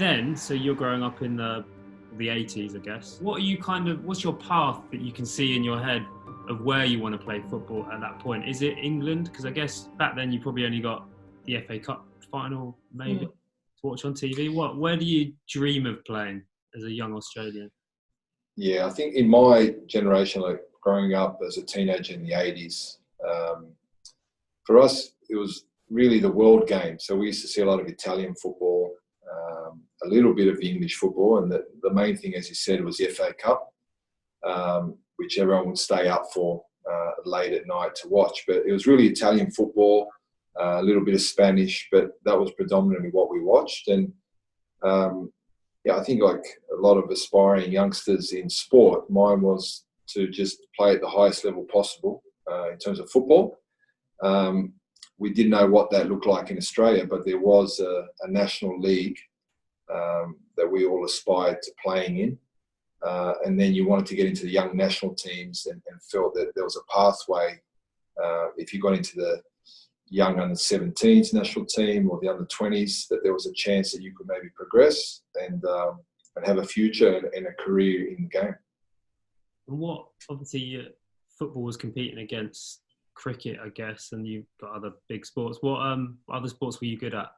then, so you're growing up in the 80s, I guess. What's your path that you can see in your head of where you want to play football at that point? Is it England? Because I guess back then you probably only got the FA Cup final maybe to watch on TV. Where do you dream of playing as a young Australian? Yeah, I think in my generation, like growing up as a teenager in the 80s, for us, it was really the world game. So we used to see a lot of Italian football, a little bit of the English football, and the main thing, as you said, was the FA Cup, which everyone would stay up for late at night to watch. But it was really Italian football, a little bit of Spanish, but that was predominantly what we watched. And yeah, I think like a lot of aspiring youngsters in sport, mine was to just play at the highest level possible in terms of football. We didn't know what that looked like in Australia, but there was a national league that we all aspired to playing in. And then you wanted to get into the young national teams and felt that there was a pathway. If you got into the young under-17s national team or the under-20s, that there was a chance that you could maybe progress and have a future and a career in the game. And obviously, football was competing against cricket, I guess, and you've got other big sports. What other sports were you good at?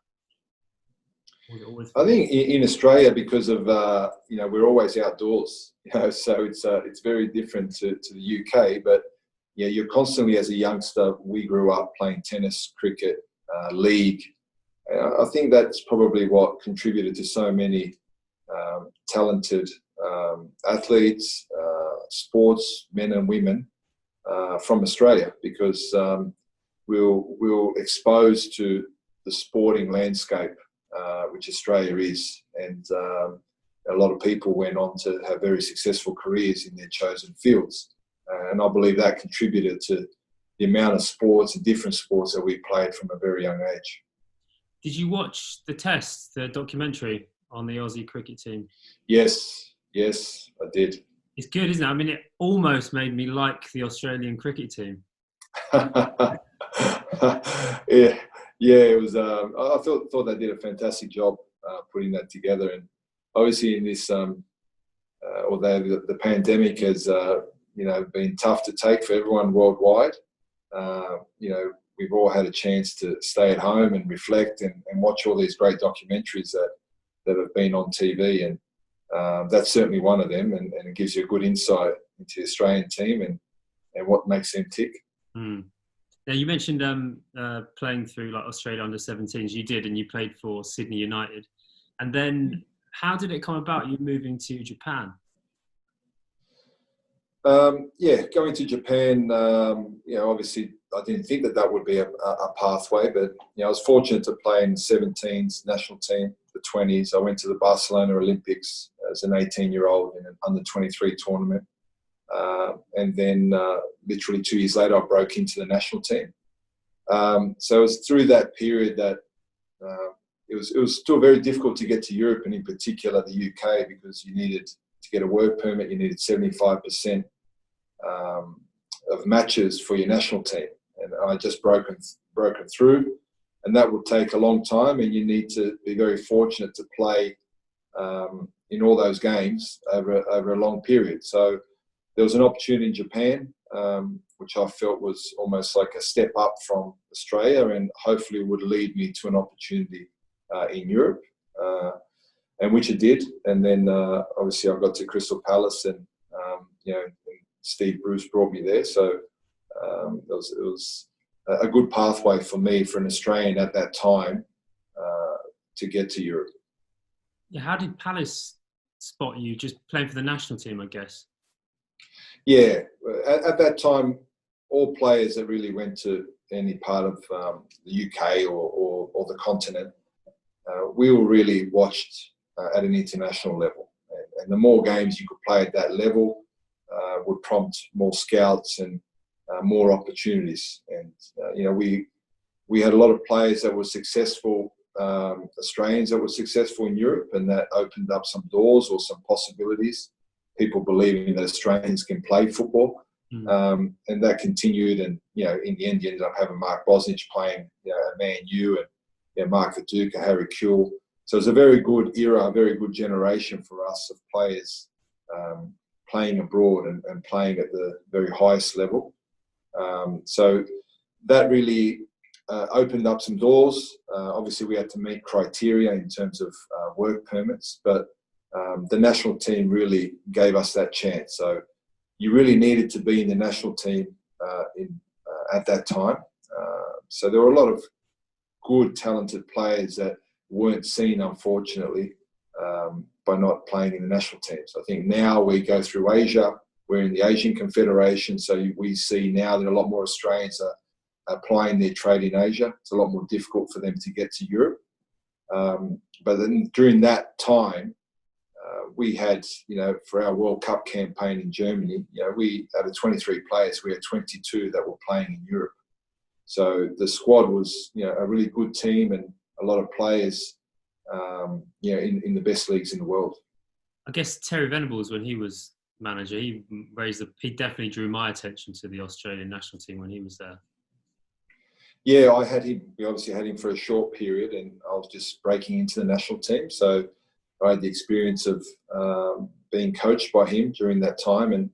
I think in Australia, because of we're always outdoors, so it's very different to the UK. But yeah, you're constantly, as a youngster, we grew up playing tennis, cricket, league. I think that's probably what contributed to so many talented athletes, sports men and women from Australia, because we were exposed to the sporting landscape, which Australia is, and a lot of people went on to have very successful careers in their chosen fields. And I believe that contributed to the amount of sports and different sports that we played from a very young age. Did you watch the Test, the documentary on the Aussie cricket team? Yes, I did. It's good, isn't it? I mean, it almost made me like the Australian cricket team. Yeah, it was. I thought they did a fantastic job putting that together. And obviously, in this, although the pandemic has been tough to take for everyone worldwide, we've all had a chance to stay at home and reflect and watch all these great documentaries that have been on TV, and that's certainly one of them, and it gives you a good insight into the Australian team and what makes them tick. Now, you mentioned playing through like Australia under-17s. You did, and you played for Sydney United. And then how did it come about you moving to Japan? Going to Japan, obviously I didn't think that would be a pathway, but I was fortunate to play in the 17s national team, the 20s. I went to the Barcelona Olympics as an 18-year-old in an under-23 tournament. And then literally 2 years later, I broke into the national team. So it was through that period that it was still very difficult to get to Europe, and in particular the UK, because you needed to get a work permit, you needed 75% of matches for your national team. And I just broken through, and that would take a long time, and you need to be very fortunate to play in all those games over a long period. So there was an opportunity in Japan, which I felt was almost like a step up from Australia, and hopefully would lead me to an opportunity in Europe, and which it did. And then obviously I got to Crystal Palace, and Steve Bruce brought me there. So it was a good pathway for me, for an Australian at that time, to get to Europe. Yeah, how did Palace spot you? Just playing for the national team, I guess. Yeah, at that time, all players that really went to any part of the UK or the continent, we were really watched at an international level. And the more games you could play at that level would prompt more scouts and more opportunities. And, we had a lot of players that were successful, Australians that were successful in Europe, and that opened up some doors or some possibilities. People believing that Australians can play football, and that continued. And in the end, you ended up having Mark Bosnich playing at Man U, and Mark Viduka, Harry Kuehl. So it's a very good era, a very good generation for us of players playing abroad and playing at the very highest level. So that really opened up some doors. Obviously, we had to meet criteria in terms of work permits, but the national team really gave us that chance. So you really needed to be in the national team at that time. So there were a lot of good, talented players that weren't seen, unfortunately, by not playing in the national teams. I think now we go through Asia. We're in the Asian Confederation, so we see now that a lot more Australians are applying their trade in Asia. It's a lot more difficult for them to get to Europe. But then during that time, we had, for our World Cup campaign in Germany, we out of 23 players, we had 22 that were playing in Europe. So the squad was, a really good team and a lot of players, in the best leagues in the world. I guess Terry Venables, when he was manager, he definitely drew my attention to the Australian national team when he was there. Yeah, I had him. We obviously had him for a short period, and I was just breaking into the national team. So I had the experience of being coached by him during that time. And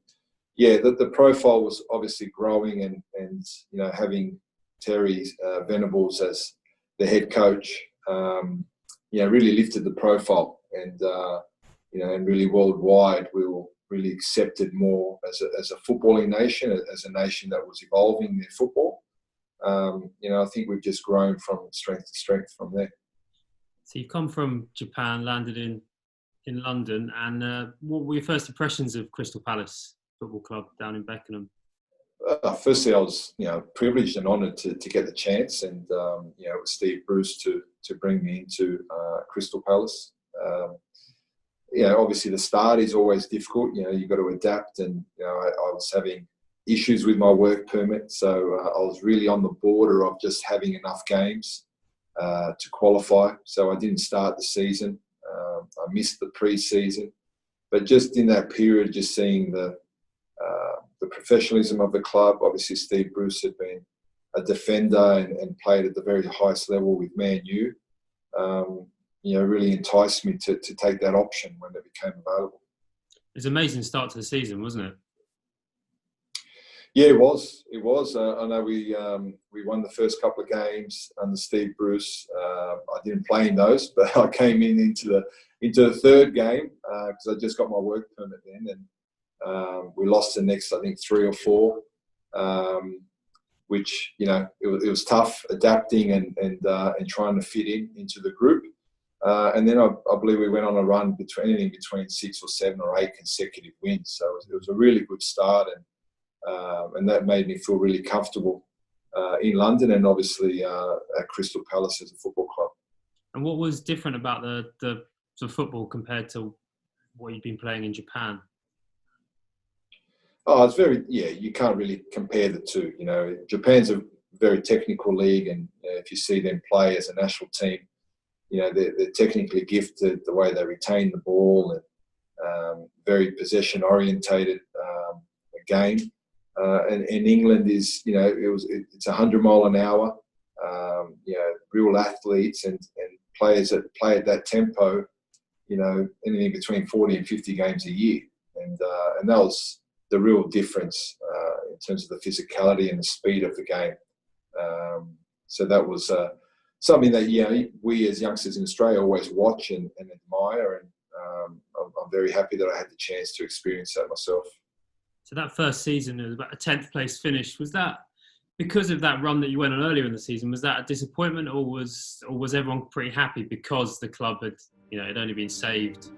yeah, the profile was obviously growing, and having Terry Venables as the head coach, really lifted the profile, and and really worldwide we were really accepted more as a footballing nation, as a nation that was evolving their football. I think we've just grown from strength to strength from there. So you've come from Japan, landed in London, and what were your first impressions of Crystal Palace Football Club down in Beckenham? Firstly, I was privileged and honoured to get the chance, and with Steve Bruce to bring me into Crystal Palace. Obviously the start is always difficult. You've got to adapt, and I was having issues with my work permit, so I was really on the border of just having enough games to qualify. So I didn't start the season. I missed the pre-season, but just in that period, just seeing the professionalism of the club. Obviously, Steve Bruce had been a defender and played at the very highest level with Man U. Really enticed me to take that option when it became available. It was an amazing start to the season, wasn't it? Yeah, it was. I know we won the first couple of games under Steve Bruce. I didn't play in those, but I came into the third game because I just got my work permit then, and we lost the next, I think, 3 or 4, which it was tough adapting and trying to fit into the group. And then I believe we went on a run between 6 or 7 or 8 consecutive wins. So it was a really good start, and that made me feel really comfortable in London, and obviously at Crystal Palace as a football club. And what was different about the football compared to what you'd been playing in Japan? Oh, it's you can't really compare the two. Japan's a very technical league, and if you see them play as a national team, they're technically gifted, the way they retain the ball, and very possession orientated game. And England is, it's 100 mile an hour. Real athletes and players that play at that tempo. Anything between 40 and 50 games a year, and that was the real difference in terms of the physicality and the speed of the game. So that was something that we as youngsters in Australia always watch and admire, and I'm very happy that I had the chance to experience that myself. So that first season, it was about a 10th place finish. Was that because of that run that you went on earlier in the season? Was that a disappointment, or was everyone pretty happy because the club had had only been saved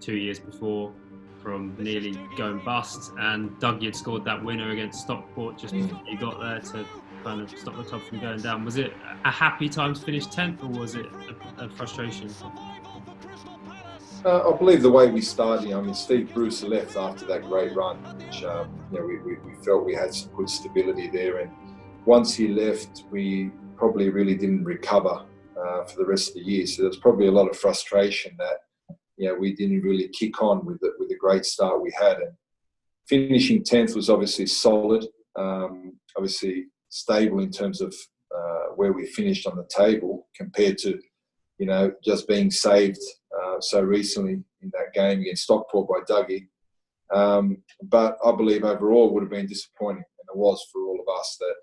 2 years before from nearly going bust, and Dougie had scored that winner against Stockport just before you got there to kind of stop the club from going down? Was it a happy time to finish 10th, or was it a frustration? I believe the way we started, Steve Bruce left after that great run, which we felt we had some good stability there, and once he left, we probably really didn't recover for the rest of the year. So there's probably a lot of frustration that we didn't really kick on with the great start we had. And finishing 10th was obviously solid, obviously stable in terms of where we finished on the table compared to just being saved so recently in that game against Stockport by Dougie. But I believe overall it would have been disappointing, and it was for all of us. That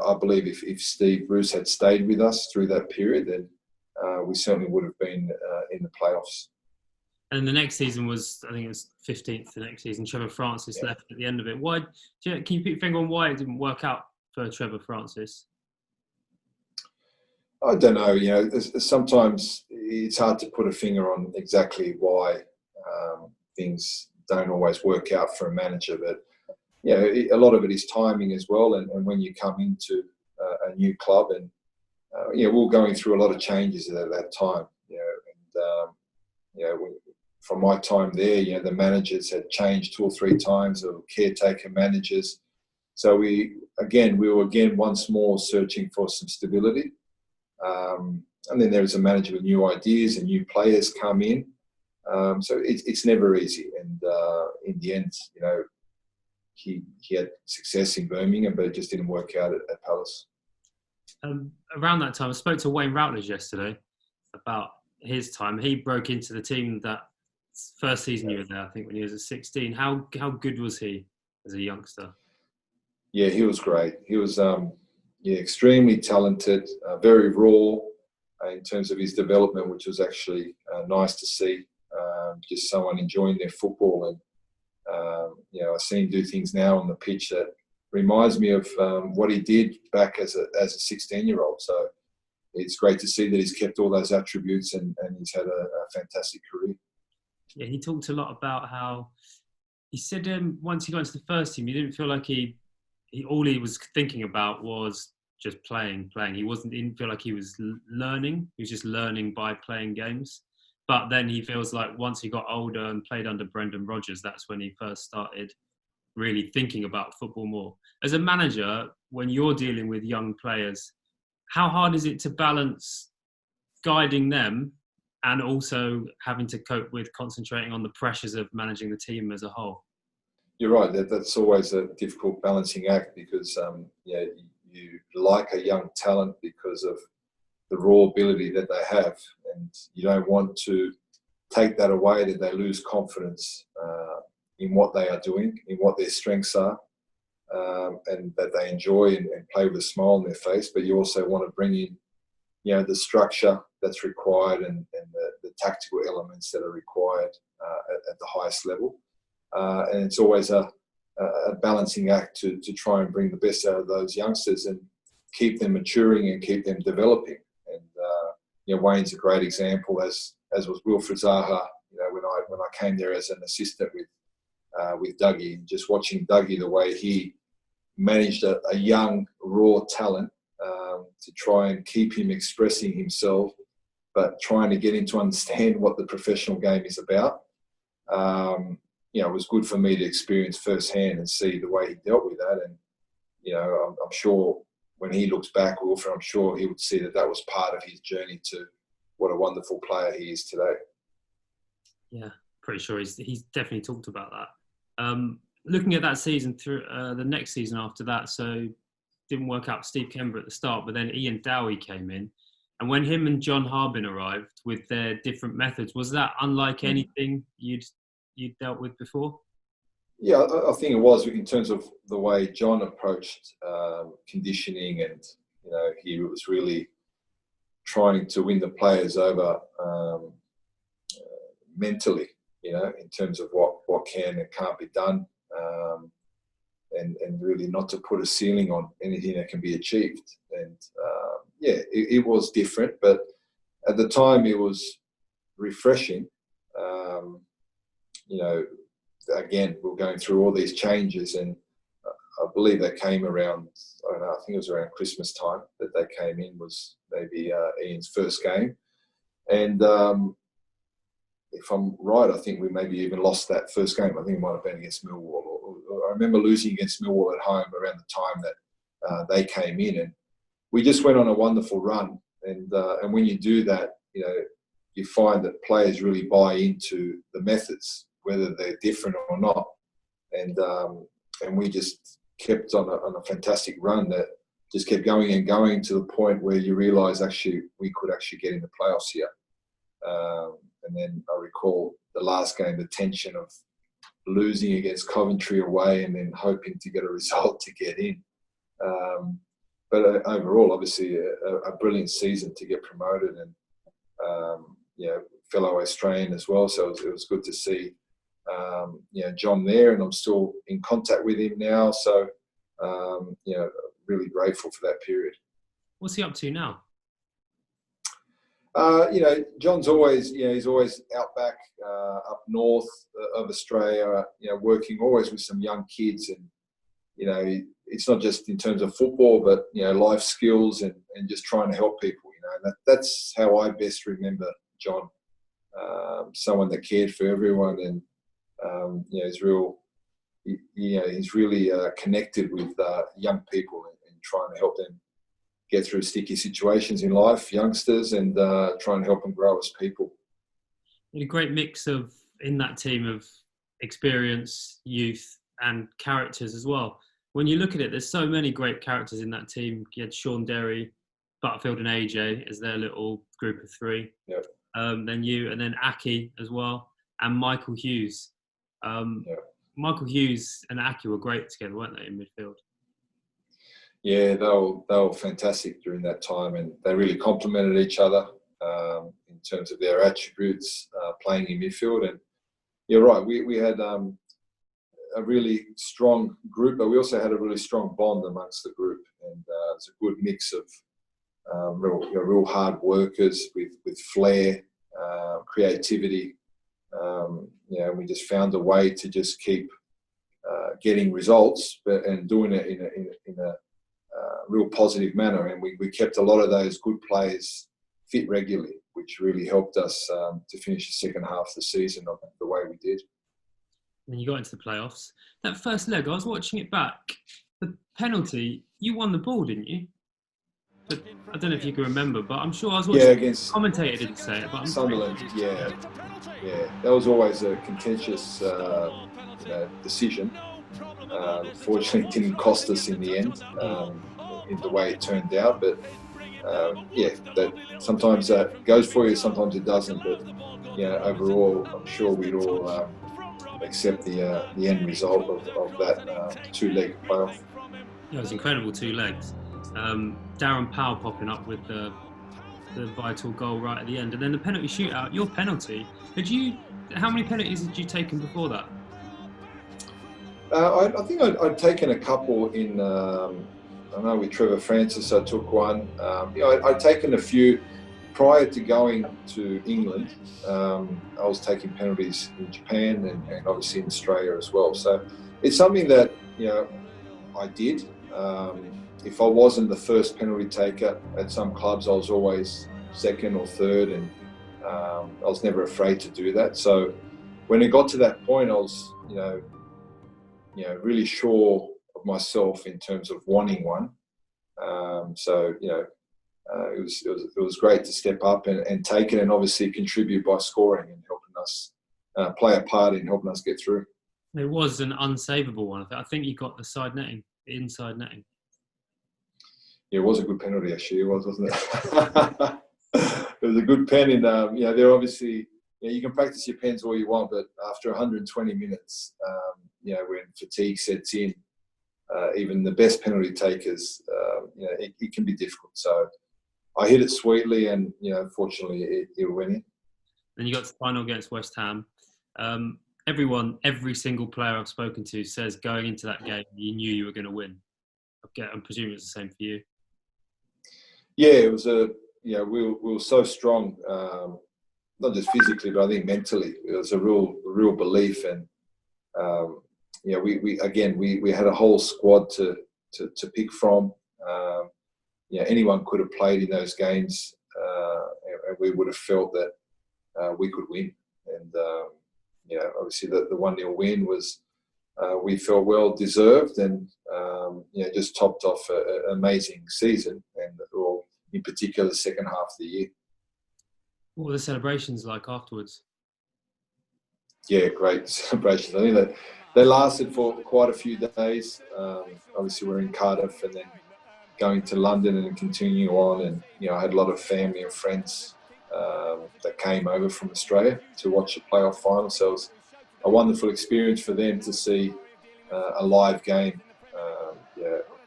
I believe if Steve Bruce had stayed with us through that period, then we certainly would have been in the playoffs. And the next season was, I think it was 15th the next season. Trevor Francis left at the end of it. Why? Can you put your finger on why it didn't work out for Trevor Francis? I don't know. Sometimes it's hard to put a finger on exactly why things don't always work out for a manager. But a lot of it is timing as well, and when you come into a new club, and we were going through a lot of changes at that time. From my time there, the managers had changed 2 or 3 times, or caretaker managers. So we were once more searching for some stability. And then there is a manager with new ideas and new players come in. So it's never easy. And in the end, he had success in Birmingham, but it just didn't work out at Palace. Around that time, I spoke to Wayne Routledge yesterday about his time. He broke into the team that first season you were there, I think, when he was at 16. How good was he as a youngster? Yeah, he was great. He was extremely talented, very raw in terms of his development, which was actually nice to see. Just someone enjoying their football, and I see him do things now on the pitch that reminds me of what he did back as a 16-year-old. So it's great to see that he's kept all those attributes and he's had a fantastic career. Yeah, he talked a lot about how he said once he got into the first team, he didn't feel like he all he was thinking about was just playing. He didn't feel like he was learning. He was just learning by playing games. But then he feels like once he got older and played under Brendan Rodgers, that's when he first started really thinking about football more. As a manager, when you're dealing with young players, how hard is it to balance guiding them and also having to cope with concentrating on the pressures of managing the team as a whole? You're right. That's always a difficult balancing act, because you like a young talent because of the raw ability that they have, and you don't want to take that away, that they lose confidence in what they are doing, in what their strengths are, and that they enjoy and play with a smile on their face. But you also want to bring in the structure that's required and the tactical elements that are required at the highest level. And it's always a balancing act to try and bring the best out of those youngsters and keep them maturing and keep them developing. And Wayne's a great example, as was Wilfred Zaha. When I came there as an assistant with Dougie, just watching Dougie, the way he managed a young raw talent to try and keep him expressing himself, but trying to get him to understand what the professional game is about. It was good for me to experience firsthand and see the way he dealt with that. And, I'm sure when he looks back, Wilfred, I'm sure he would see that was part of his journey to what a wonderful player he is today. Yeah, pretty sure he's definitely talked about that. Looking at that season, through the next season after that, so didn't work out for Steve Kember at the start, but then Ian Dowie came in. And when him and John Harbin arrived with their different methods, was that unlike anything you'd dealt with before? Yeah, I think it was, in terms of the way John approached conditioning, and he was really trying to win the players over mentally, in terms of what can and can't be done, and really not to put a ceiling on anything that can be achieved. And it was different, but at the time it was refreshing. Again, we're going through all these changes, and I believe they came around, I think it was around Christmas time that they came in, was maybe Ian's first game. And if I'm right, I think we maybe even lost that first game. I think it might have been against Millwall. Or I remember losing against Millwall at home around the time that they came in. And we just went on a wonderful run. And when you do that, you find that players really buy into the methods, whether they're different or not. And we just kept on a fantastic run that just kept going and going to the point where you realise actually we could actually get in the playoffs here. And then I recall the last game, the tension of losing against Coventry away and then hoping to get a result to get in. But overall, obviously, a brilliant season to get promoted, and fellow Australian as well. So it was good to see John there, and I'm still in contact with him now. So really grateful for that period. What's he up to now? John's always, he's always out back, up north of Australia, working always with some young kids, and it's not just in terms of football, but life skills and just trying to help people. And that's how I best remember John. Someone that cared for everyone, and he's really connected with young people and trying to help them get through sticky situations in life, youngsters, and try and help them grow as people. A great mix in that team of experience, youth, and characters as well. When you look at it, there's so many great characters in that team. You had Sean Derry, Butterfield and AJ as their little group of three. Yep. Then you, and then Aki as well, and Michael Hughes. Michael Hughes and Aki were great together, weren't they, in midfield? Yeah, they were fantastic during that time, and they really complemented each other in terms of their attributes playing in midfield. And you're right, we had a really strong group, but we also had a really strong bond amongst the group, and it's a good mix of real hard workers with flair, creativity. We just found a way to just keep getting results, and doing it in a real positive manner. And we kept a lot of those good players fit regularly, which really helped us to finish the second half of the season the way we did. And you got into the playoffs. That first leg, I was watching it back. The penalty, you won the ball, didn't you? But I don't know if you can remember, but I'm sure I was watching. Yeah, against the commentator didn't say it, but I'm Sunderland. Yeah. That was always a contentious decision. Fortunately, it didn't cost us in the end, in the way it turned out. But that sometimes goes for you, sometimes it doesn't. But overall, I'm sure we'd all accept the end result of that two-leg playoff. Yeah, it was incredible 2 legs. Darren Powell popping up with the vital goal right at the end, and then the penalty shootout. Your penalty. How many penalties had you taken before that? I think I'd taken a couple in. I know with Trevor Francis, I took one. I'd taken a few prior to going to England. I was taking penalties in Japan and obviously in Australia as well. So it's something that I did. If I wasn't the first penalty taker at some clubs, I was always second or third, and I was never afraid to do that. So when it got to that point, I was, really sure of myself in terms of wanting one. It was great to step up and take it, and obviously contribute by scoring and helping us play a part in helping us get through. It was an unsavable one. I think you got the inside netting. Yeah, it was a good penalty, actually. Wasn't it? It was a good pen, and they're obviously, you can practice your pens all you want, but after 120 minutes, when fatigue sets in, even the best penalty takers, it can be difficult. So I hit it sweetly, and fortunately, it went in. Then you got the final against West Ham. Every single player I've spoken to says going into that game, you knew you were going to win. I'm presuming it's the same for you. Yeah, it was we were so strong, not just physically, but I think mentally. It was a real belief, and we had a whole squad to pick from. Anyone could have played in those games, and we would have felt that we could win. And obviously the 1-0 win was, we felt well deserved, and just topped off an amazing season, and in particular the second half of the year. What were the celebrations like afterwards? Yeah, great celebrations. I think they lasted for quite a few days. Obviously, we're in Cardiff, and then going to London and continuing on, and I had a lot of family and friends that came over from Australia to watch the playoff final. So it was a wonderful experience for them to see a live game of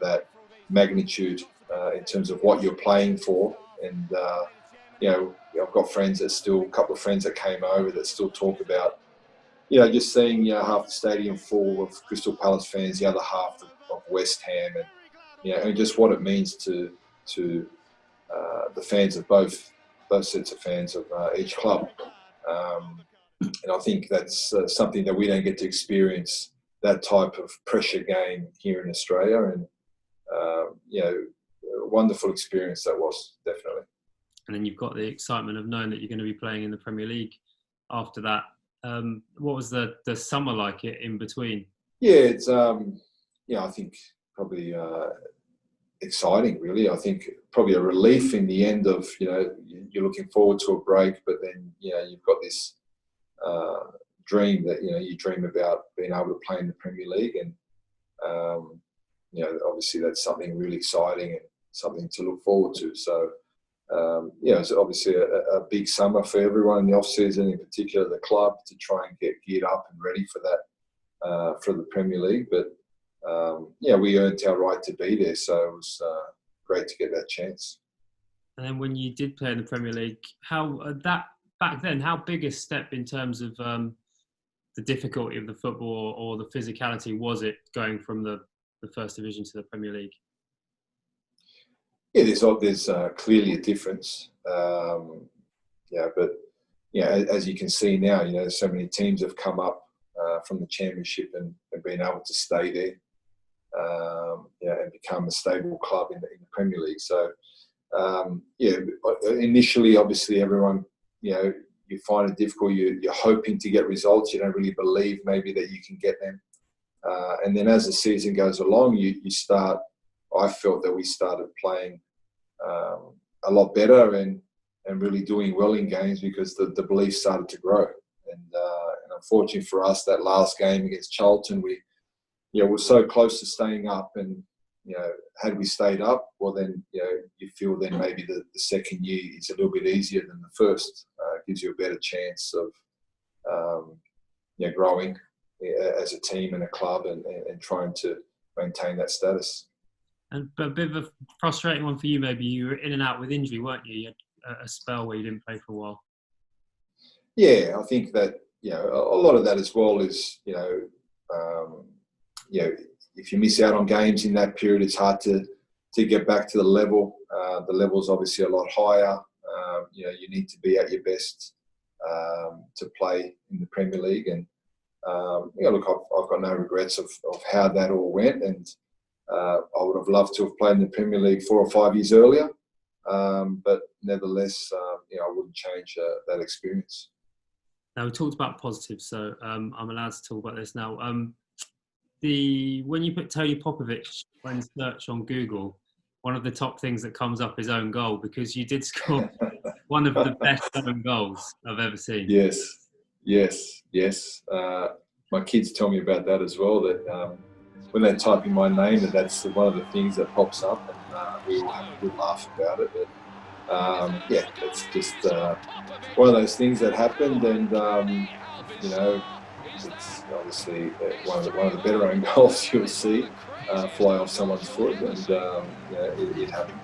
that magnitude in terms of what you're playing for. And I've got a couple of friends that came over that still talk about just seeing half the stadium full of Crystal Palace fans, the other half of West Ham, and just what it means to the fans of both sets of fans of each club. And I think that's something that we don't get to experience, that type of pressure game here in Australia. And a wonderful experience that was, definitely. And then you've got the excitement of knowing that you're going to be playing in the Premier League after that. What was the summer like in between? Yeah, it's I think probably exciting, really. I think probably a relief in the end of you're looking forward to a break, but then you've got this dream that you dream about being able to play in the Premier League, and obviously that's something really exciting and something to look forward to. So it's obviously a big summer for everyone in the off season, in particular the club, to try and get geared up and ready for that for the Premier League. But we earned our right to be there, so it was great to get that chance. And then when you did play in the Premier League, how back then, how big a step in terms of the difficulty of the football or the physicality was it going from the First Division to the Premier League? Yeah, there's clearly a difference. But as you can see now, so many teams have come up from the Championship and been able to stay there, and become a stable club in the Premier League. So, initially, obviously, everyone, you find it difficult. You're hoping to get results. You don't really believe maybe that you can get them. And then as the season goes along, you start. I felt that we started playing a lot better and really doing well in games because the belief started to grow. And unfortunately for us, that last game against Charlton, we were so close to staying up. And had we stayed up, well then you feel then maybe the second year is a little bit easier than the first. Gives you a better chance of growing as a team and a club and trying to maintain that status. And a bit of a frustrating one for you, maybe. You were in and out with injury, weren't you? You had a spell where you didn't play for a while. Yeah, I think that a lot of that as well is if you miss out on games in that period, it's hard to get back to the level. The level's obviously a lot higher. You need to be at your best to play in the Premier League. And look, I've got no regrets of how that all went, and I would have loved to have played in the Premier League 4 or 5 years earlier. But nevertheless, I wouldn't change that experience. Now, we talked about positives, so I'm allowed to talk about this now. When you put Tony Popovic when search on Google, one of the top things that comes up is own goal, because you did score one of the best own goals I've ever seen. Yes. My kids tell me about that as well, that when they type in my name, that's one of the things that pops up, and we all have a good laugh about it. But it's just one of those things that happened, and it's obviously one of the better own goals you'll see fly off someone's foot, and it happened.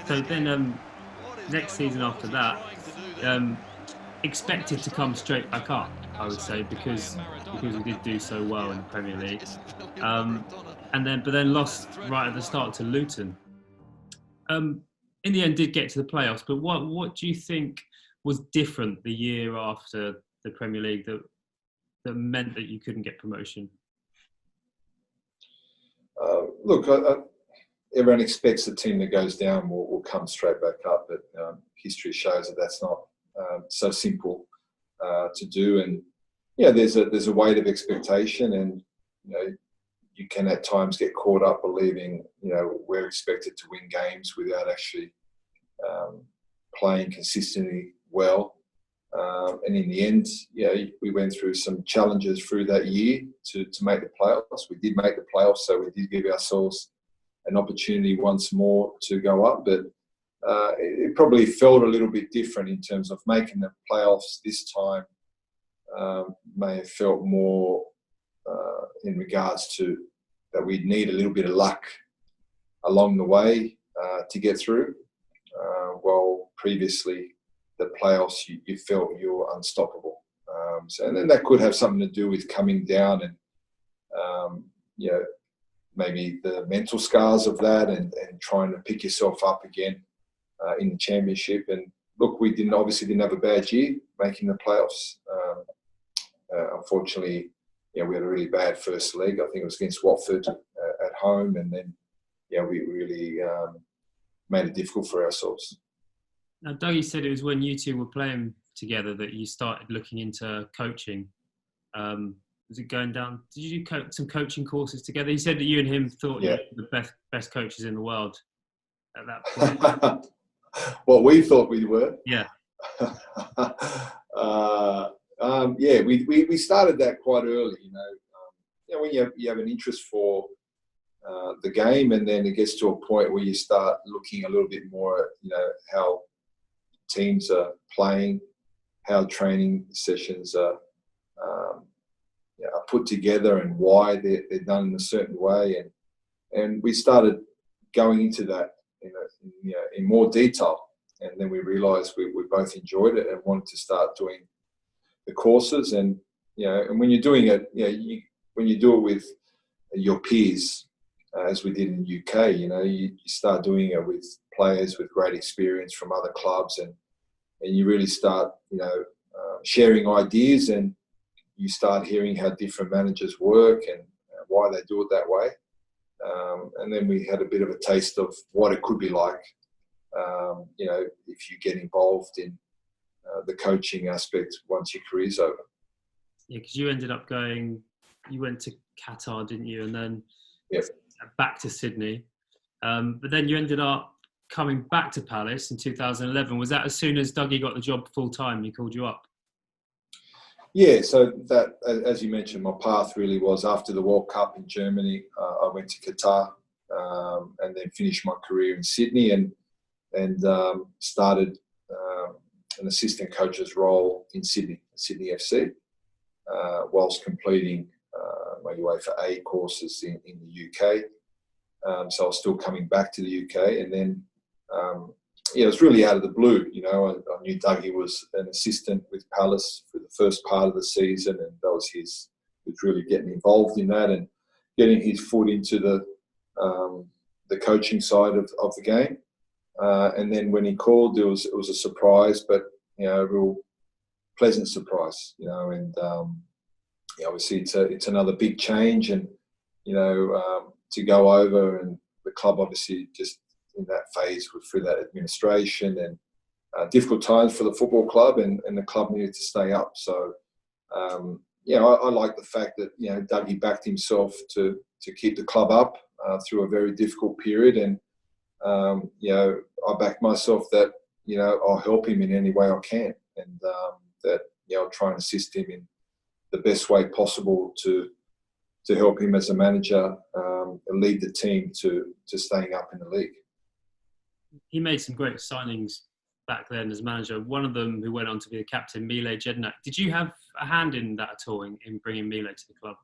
So then, next season after that, expected to come straight back up, I would say, because we did do so well in the Premier League, but then lost right at the start to Luton. In the end, did get to the playoffs. But what do you think was different the year after the Premier League that meant that you couldn't get promotion? Look, everyone expects the team that goes down will come straight back up, but history shows that that's not so simple to do. And there's a weight of expectation, and you can at times get caught up believing we're expected to win games without actually playing consistently well. And in the end, we went through some challenges through that year to make the playoffs. We did make the playoffs, so we did give ourselves an opportunity once more to go up. But it probably felt a little bit different in terms of making the playoffs this time. May have felt more in regards to that we'd need a little bit of luck along the way to get through. While previously the playoffs, you felt you were unstoppable. And then that could have something to do with coming down and, maybe the mental scars of that and trying to pick yourself up again in the championship. And look, we obviously didn't have a bad year making the playoffs. Unfortunately, we had a really bad first leg. I think it was against Watford at home. And then, we really made it difficult for ourselves. Now, Dougie said it was when you two were playing together that you started looking into coaching. Was it going down? Did you do some coaching courses together? He said that you and him thought you were the best coaches in the world at that point. What we thought we were. Yeah. We started that quite early. When you have an interest for the game, and then it gets to a point where you start looking a little bit more at how teams are playing, how training sessions are put together, and why they're done in a certain way, and we started going into that in more detail, and then we realised we both enjoyed it and wanted to start doing the courses, and when you're doing it, when you do it with your peers, as we did in the UK, you start doing it with players with great experience from other clubs, and you really start sharing ideas, and you start hearing how different managers work and why they do it that way. And then we had a bit of a taste of what it could be like, if you get involved in the coaching aspect once your career's over. Yeah, because you ended up you went to Qatar, didn't you? And then back to Sydney. But then you ended up coming back to Palace in 2011. Was that as soon as Dougie got the job full-time, he called you up? Yeah, so that, as you mentioned, my path really was after the World Cup in Germany. I went to Qatar and then finished my career in Sydney and started an assistant coach's role in Sydney FC, whilst completing my UEFA A courses in the UK. So I was still coming back to the UK, and then it was really out of the blue. I knew Dougie was an assistant with Palace for the first part of the season, and that was was really getting involved in that and getting his foot into the coaching side of the game. And then when he called, it was a surprise, but a real pleasant surprise. And obviously it's another big change, and to go over, and the club obviously just in that phase through that administration and difficult times for the football club, and the club needed to stay up. So I like the fact that Dougie backed himself to keep the club up through a very difficult period, and I backed myself that I'll help him in any way I can, and that I'll try and assist him in the best way possible to help him as a manager lead the team to staying up in the league. He made some great signings back then as manager. One of them, who went on to be the captain, Mile Jedinak. Did you have a hand in that at all, in bringing Mile to the club?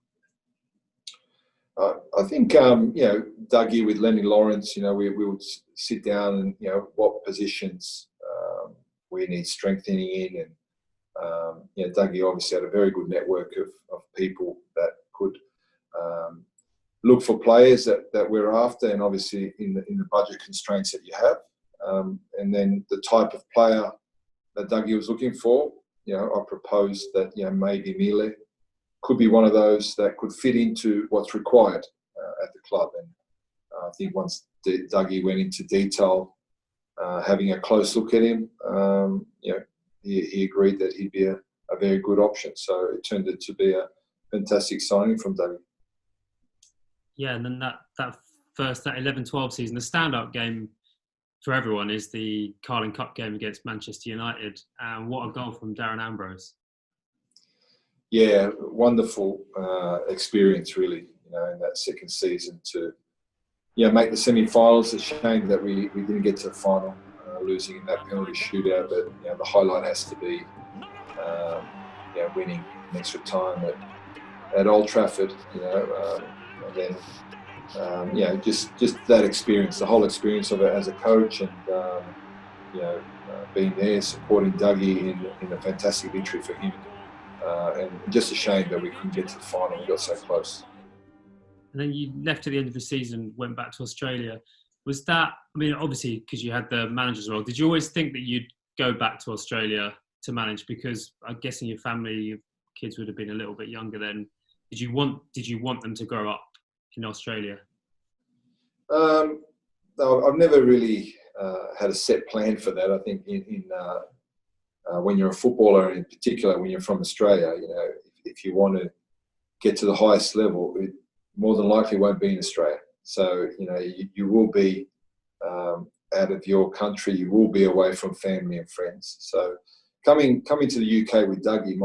I think, Dougie with Lenny Lawrence, we would sit down and, what positions we need strengthening in. And, Dougie obviously had a very good network of people that could look for players that we're after, and obviously in the budget constraints that you have. And then the type of player that Dougie was looking for, I proposed that, maybe Mile could be one of those that could fit into what's required at the club. And I think once Dougie went into detail, having a close look at him, he agreed that he'd be a very good option. So it turned out to be a fantastic signing from Dougie. Yeah, and then that 11-12 season, the standout game for everyone is the Carling Cup game against Manchester United. And what a goal from Darren Ambrose. Yeah, wonderful experience, really, in that second season to make the semi-finals. It's a shame that we didn't get to the final, losing in that penalty shootout. But the highlight has to be winning in extra time at Old Trafford. And then just that experience, the whole experience of it as a coach, and being there supporting Dougie in a fantastic victory for him. And just a shame that we couldn't get to the final. We got so close. And then you left at the end of the season, went back to Australia. Was that, obviously, because you had the manager's role, did you always think that you'd go back to Australia to manage? Because I'm guessing your family, your kids would have been a little bit younger then. Did you want them to grow up in Australia? No, I've never really had a set plan for that. I think when you're a footballer, and in particular when you're from Australia, if you want to get to the highest level, it more than likely won't be in Australia. So you will be out of your country. You will be away from family and friends. So coming to the UK with Dougie,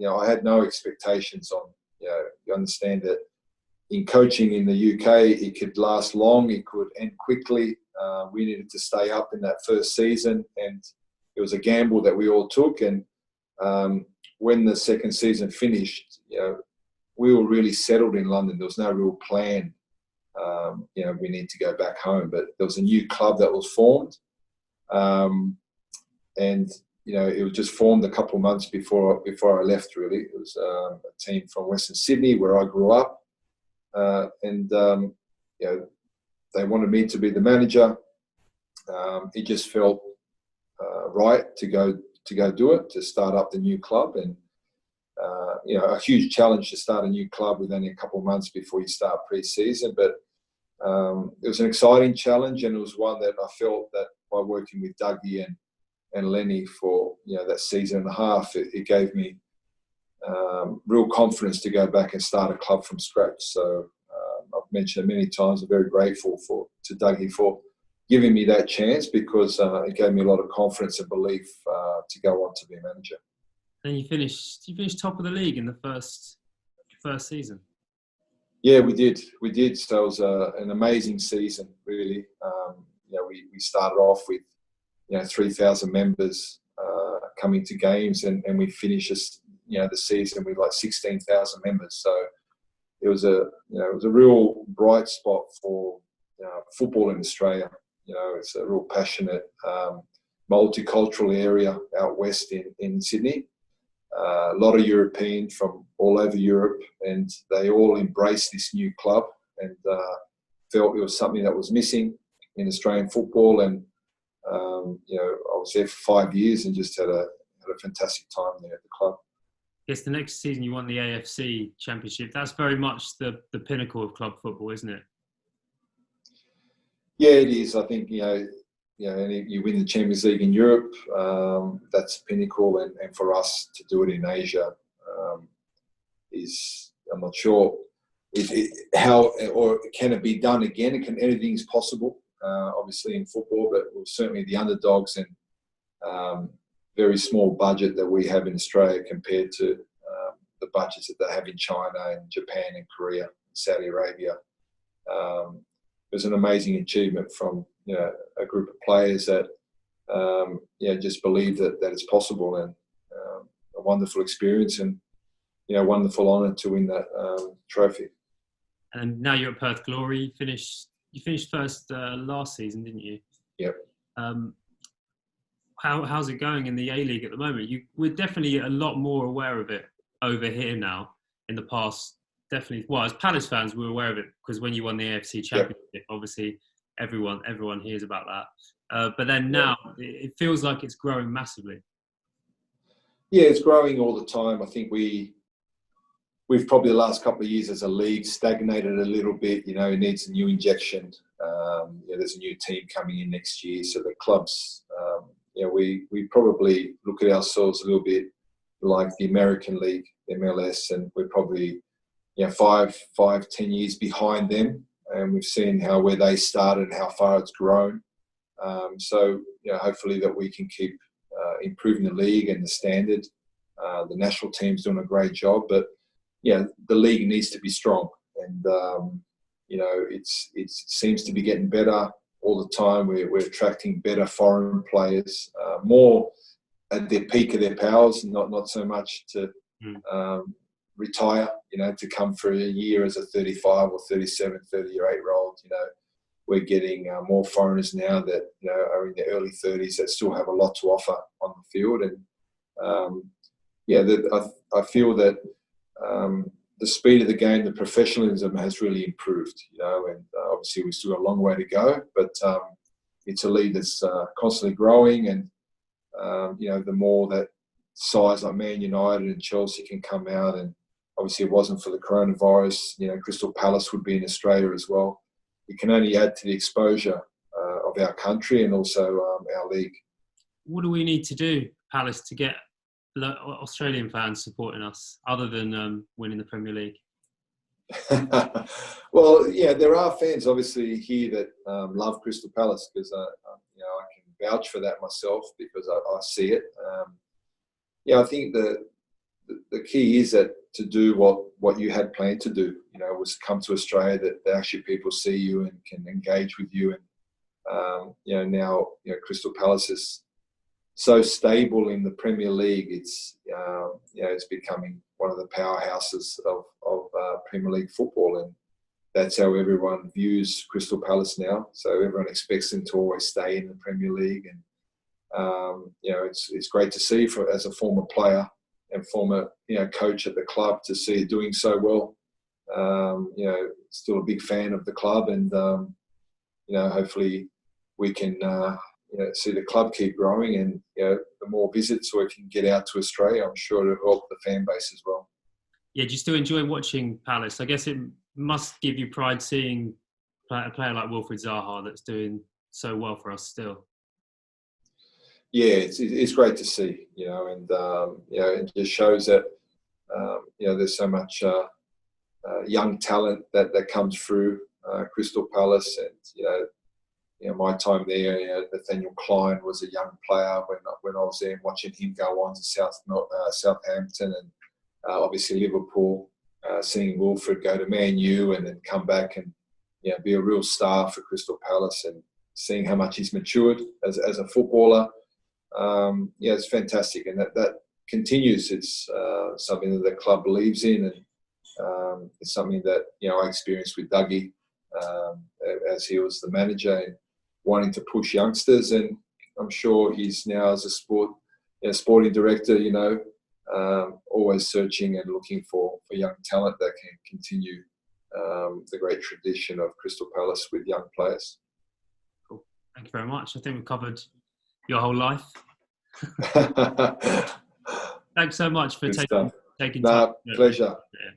I had no expectations on. You understand that in coaching in the UK, it could last long, it could end quickly. We needed to stay up in that first season, and it was a gamble that we all took. And when the second season finished, we were really settled in London. There was no real plan. We need to go back home, but there was a new club that was formed, and it was just formed a couple of months before I left. Really, it was a team from Western Sydney where I grew up, and they wanted me to be the manager. It just felt right to go do it, to start up the new club, and a huge challenge to start a new club with only a couple of months before you start pre-season. But it was an exciting challenge, and it was one that I felt that by working with Dougie and Lenny for that season and a half, it gave me real confidence to go back and start a club from scratch. So I've mentioned it many times. I'm very grateful to Dougie for giving me that chance, because it gave me a lot of confidence and belief to go on to be a manager. And you finished top of the league in the first season. Yeah, we did. So it was an amazing season, really. We started off with 3,000 members coming to games, and we finished the season with like 16,000 members. So it was a real bright spot for football in Australia. It's a real passionate, multicultural area out west in Sydney. A lot of Europeans from all over Europe, and they all embraced this new club and felt it was something that was missing in Australian football. And I was there for 5 years and just had a fantastic time there at the club. Yes, the next season you won the AFC Championship. That's very much the pinnacle of club football, isn't it? Yeah, it is. I think and you win the Champions League in Europe, that's pinnacle, and for us to do it in Asia is, I'm not sure how, or can it be done again? Anything's possible, obviously in football, but we're certainly the underdogs, and very small budget that we have in Australia compared to the budgets that they have in China and Japan and Korea and Saudi Arabia. It was an amazing achievement from a group of players that just believe that it's possible, and a wonderful experience, and wonderful honour to win that trophy. And now you're at Perth Glory. You finished first last season, didn't you? Yep. How's it going in the A-League at the moment? We're definitely a lot more aware of it over here now. In the past, definitely. Well, as Palace fans, we're aware of it because when you won the AFC Championship, obviously everyone hears about that. But then now it feels like it's growing massively. Yeah, it's growing all the time. I think we've probably the last couple of years as a league stagnated a little bit. It needs a new injection. There's a new team coming in next year, so the clubs. We probably look at ourselves a little bit like the American League, MLS, and we're probably 5-10 years behind them, and we've seen where they started and how far it's grown. So hopefully that we can keep improving the league and the standard. The national team's doing a great job, but the league needs to be strong, and it seems to be getting better all the time. We're attracting better foreign players, more at their peak of their powers, not so much to retire, to come for a year as a 35 or 37, 38-year-old. We're getting more foreigners now that are in their early 30s that still have a lot to offer on the field. And I feel that the speed of the game, the professionalism has really improved. And obviously we still got a long way to go, but it's a league that's constantly growing. And the more that sides like Man United and Chelsea can come out, and obviously it wasn't for the coronavirus, Crystal Palace would be in Australia as well. It can only add to the exposure of our country and also our league. What do we need to do, Palace, to get Australian fans supporting us, other than winning the Premier League? Well, yeah, there are fans obviously here that love Crystal Palace, because I can vouch for that myself, because I see it. I think the key is that to do what you had planned to do, was come to Australia, that actually people see you and can engage with you. And now Crystal Palace is so stable in the Premier League. It's becoming one of the powerhouses of Premier League football, and that's how everyone views Crystal Palace now. So everyone expects them to always stay in the Premier League, and it's great to see as a former player and former coach at the club to see it doing so well. Still a big fan of the club, and hopefully we can see the club keep growing, and the more visits we can get out to Australia, I'm sure it'll help the fan base as well. Yeah, do you still enjoy watching Palace? I guess it must give you pride seeing a player like Wilfried Zaha that's doing so well for us still. Yeah, it's great to see, and it just shows that there's so much young talent that comes through Crystal Palace, and my time there, Nathaniel Klein was a young player when I was there, and watching him go on to Southampton, and obviously Liverpool, seeing Wilfried go to Man U and then come back and be a real star for Crystal Palace, and seeing how much he's matured as a footballer. It's fantastic, and that continues. It's something that the club believes in, and it's something that I experienced with Dougie as he was the manager, and wanting to push youngsters. And I'm sure he's now, as a sporting director, always searching and looking for young talent that can continue the great tradition of Crystal Palace with young players. Cool. Thank you very much. I think we've covered your whole life. Thanks so much for taking time. Pleasure. Yeah.